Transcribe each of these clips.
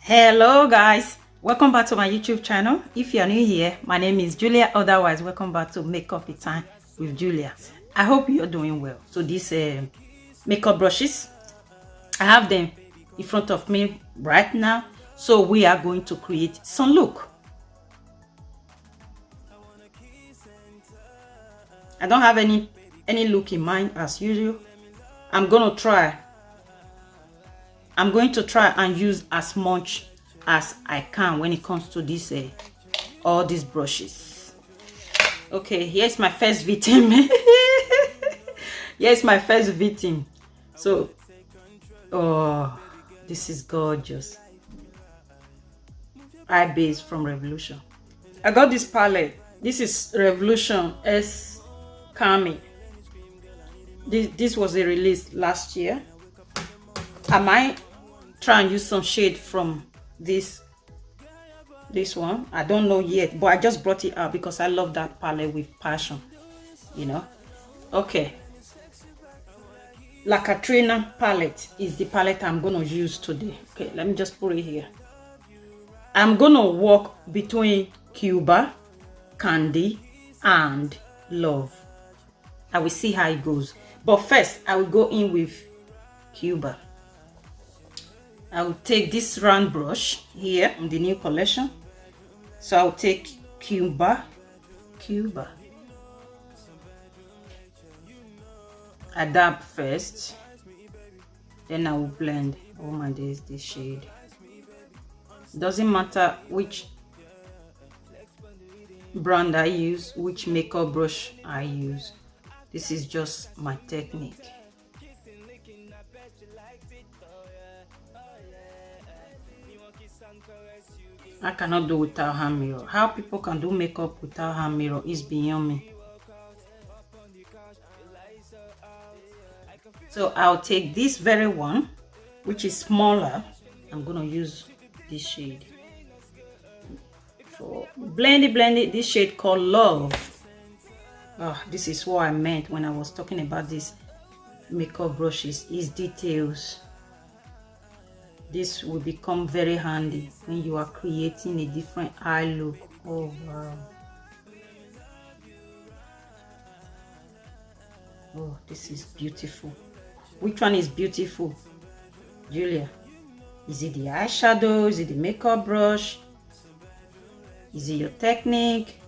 Hello guys, welcome back to my YouTube channel. If you are new here, my name is Julia. Otherwise, welcome back to Makeupintime with Julia. I hope you're doing well. So these makeup brushes, I have them in front of me right now. So we are going to create some look. I don't have any look in mind as usual. I'm going to try and use as much as I can when it comes to this all these brushes. Okay, here's my first victim. Here's my first victim. So oh, this is gorgeous. Eye base from Revolution. I got this palette. This is Revolution S Calming. This was a release last year. I might try and use some shade from this one. I don't know yet, but I just brought it out because I love that palette with passion, you know. Okay, La Katrina palette is the palette I'm gonna use today. Okay, let me just put it here. I'm gonna walk between Cuba, Candy, and Love. I will see how it goes, but first I will go in with Cuba. I will take this round brush here in the new collection. So I'll take Cuba. I dab first, then I will blend. Oh my days, this shade. Doesn't matter which brand I use, which makeup brush I use. This is just my technique. I cannot do without hand mirror. How people can do makeup without hand mirror is beyond me. So I'll take this very one, which is smaller. I'm gonna use this shade for blend it. This shade called Love. Oh, this is what I meant when I was talking about these makeup brushes. Is details. This will become very handy when you are creating a different eye look. Oh wow. Oh, this is beautiful. Which one is beautiful, Julia? Is it the eyeshadow? Is it the makeup brush? Is it your technique?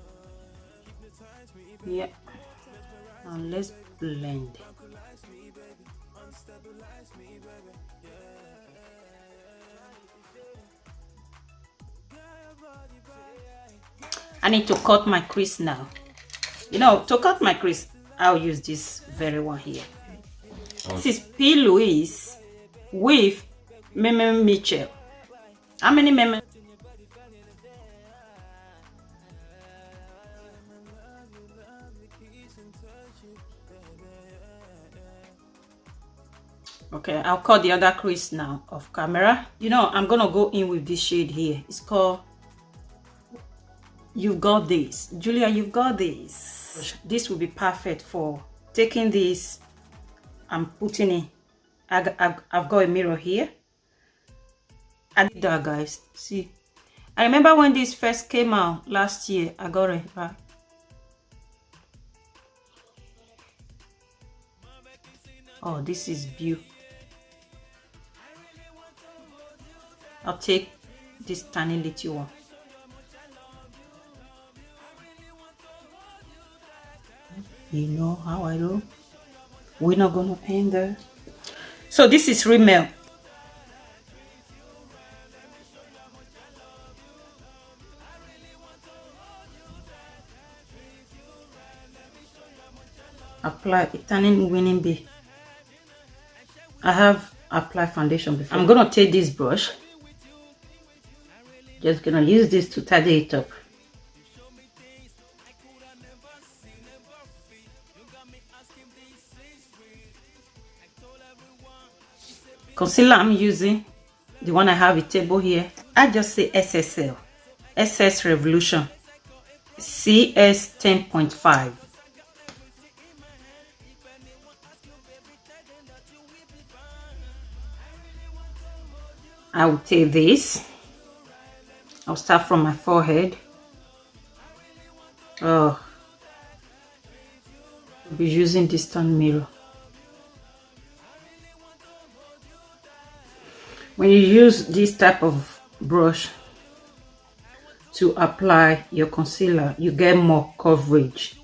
Yeah. Now let's blend. I need to cut my crease now. You know, to cut my crease, I'll use this very one here. Okay. This is P. Louise with Meme Mitchell. How many Meme? Okay, I'll cut the other crease now off camera. You know, I'm gonna go in with this shade here. It's called You've Got This. Julia, you've got this. This will be perfect for taking this and putting it. I've got a mirror here. I did that, guys. See, I remember when this first came out last year. I got it right. Oh, this is beautiful. I'll take this tiny little one. You know how I do. We're not gonna paint there. So this is Rimmel. Apply a tanning winning bee. I have applied foundation before. I'm gonna take this brush. Just gonna use this to tidy it up. Concealer I'm using, the one I have a table here. I just say SSL, SS Revolution, CS 10.5. I will take this I'll start from my forehead. Oh, I'll be using this turn mirror. When you use this type of brush to apply your concealer, you get more coverage.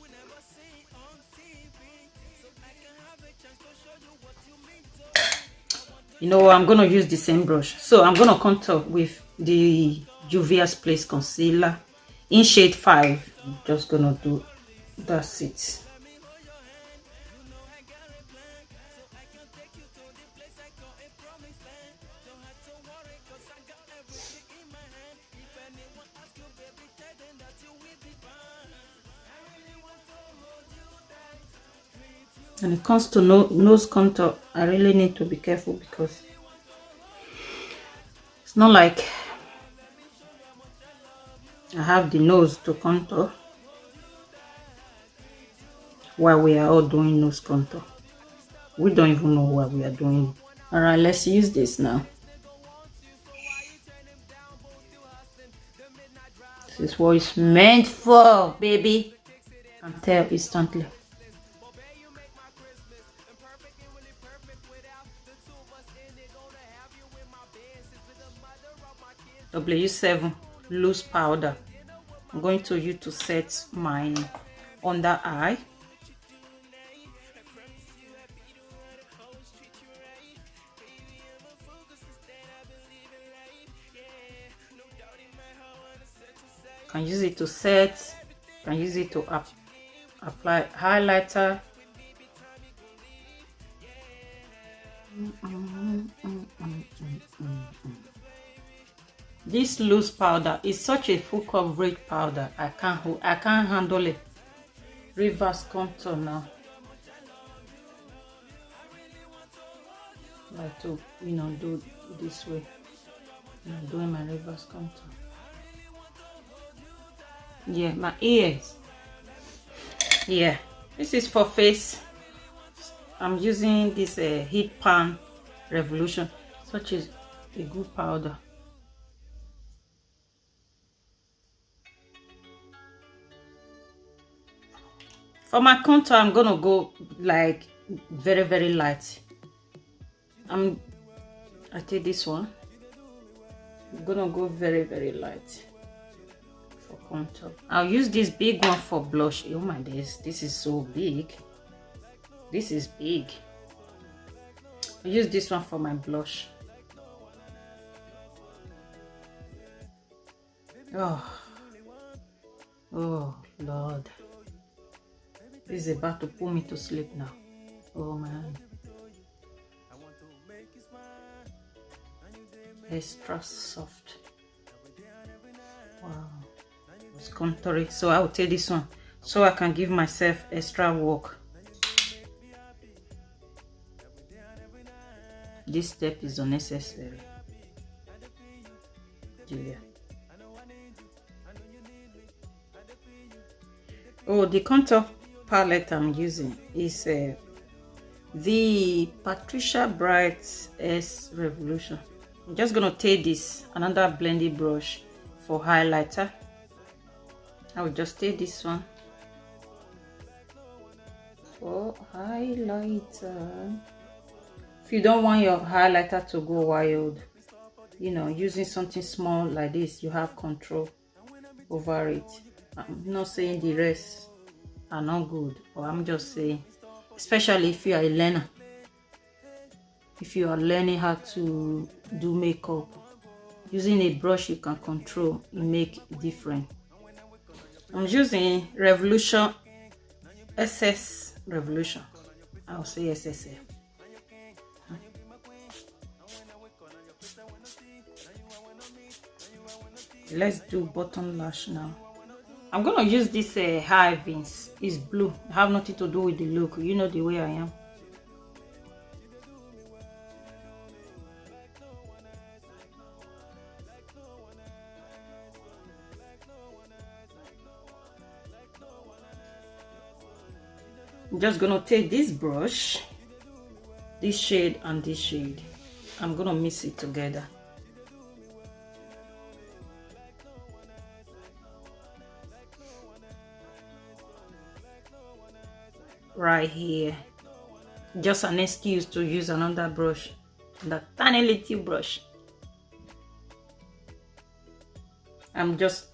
You know, I'm gonna use the same brush, so I'm gonna contour with the Juvia's Place concealer in shade 5. I'm just gonna do, that's it. When it comes to nose contour, I really need to be careful because it's not like I have the nose to contour while we are all doing nose contour. We don't even know what we are doing. All right, let's use this now. This is what it's meant for, baby. I can tell instantly. W7 loose powder. I'm going to use to set my under eye. Can use it to set, can use it to apply highlighter. This loose powder is such a full coverage powder. I can't handle it. Reverse contour now. Like to, you know, do this way. I'm doing my reverse contour. Yeah, my ears. Yeah, this is for face. I'm using this Heat Pan Revolution. Such as a good powder. For my contour, I'm gonna go like very, very light. I take this one. I'm gonna go very, very light for contour. I'll use this big one for blush. Oh my days, this is so big. This is big. I'll use this one for my blush. Oh Lord. This is about to pull me to sleep now. Oh man. Extra soft. Wow. It's contouring. So I will take this one so I can give myself extra work. This step is unnecessary. Julia. Oh, the contour palette I'm using is the Patricia Bright S Revolution. I'm just gonna take this another blending brush for highlighter. I will just take this one for highlighter. If you don't want your highlighter to go wild, you know, using something small like this, you have control over it. I'm not saying the rest are not good, but I'm just saying, especially if you are a learner, if you are learning how to do makeup, using a brush you can control, it make different. I'm using Revolution SS Revolution. I'll say SSL. Let's do bottom lash now. I'm gonna use this high Vince. It's blue. I have nothing to do with the look. You know the way I am. I'm just gonna take this brush, this shade and this shade. I'm gonna mix it together. right here. Just an excuse to use another brush, the tiny little brush. I'm just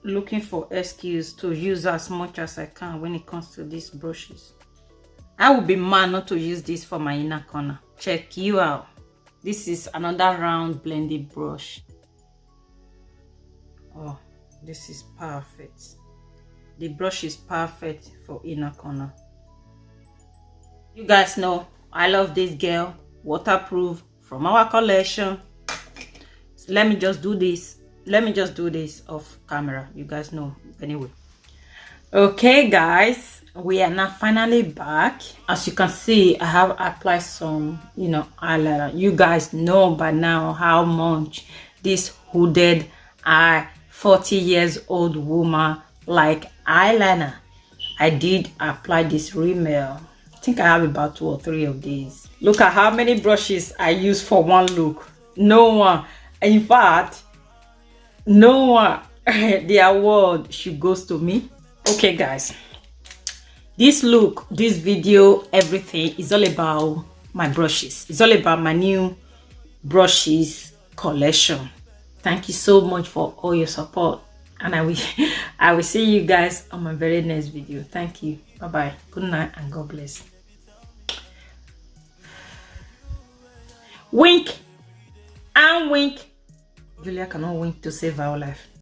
looking for excuse to use as much as I can when it comes to these brushes. I would be mad not to use this for my inner corner. Check you out. This is another round blended brush. Oh, this is perfect. The brush is perfect for inner corner. You guys know I love this girl, waterproof, from our collection. So let me just do this. Let me just do this off camera. You guys know anyway. Okay guys, we are now finally back. As you can see, I have applied some eyeliner. You guys know by now how much this hooded 40 years old woman like eyeliner. I did apply this Rimmel. I think I have about 2 or 3 of these. Look at how many brushes I use for one look. No one, in fact, no one. The award should goes to me. Okay guys, this look, this video, everything is all about my brushes. It's all about my new brushes collection. Thank you so much for all your support, and I will see you guys on my very next video. Thank you. Bye bye. Good night and God bless. Wink and wink. Julia cannot wink to save our life.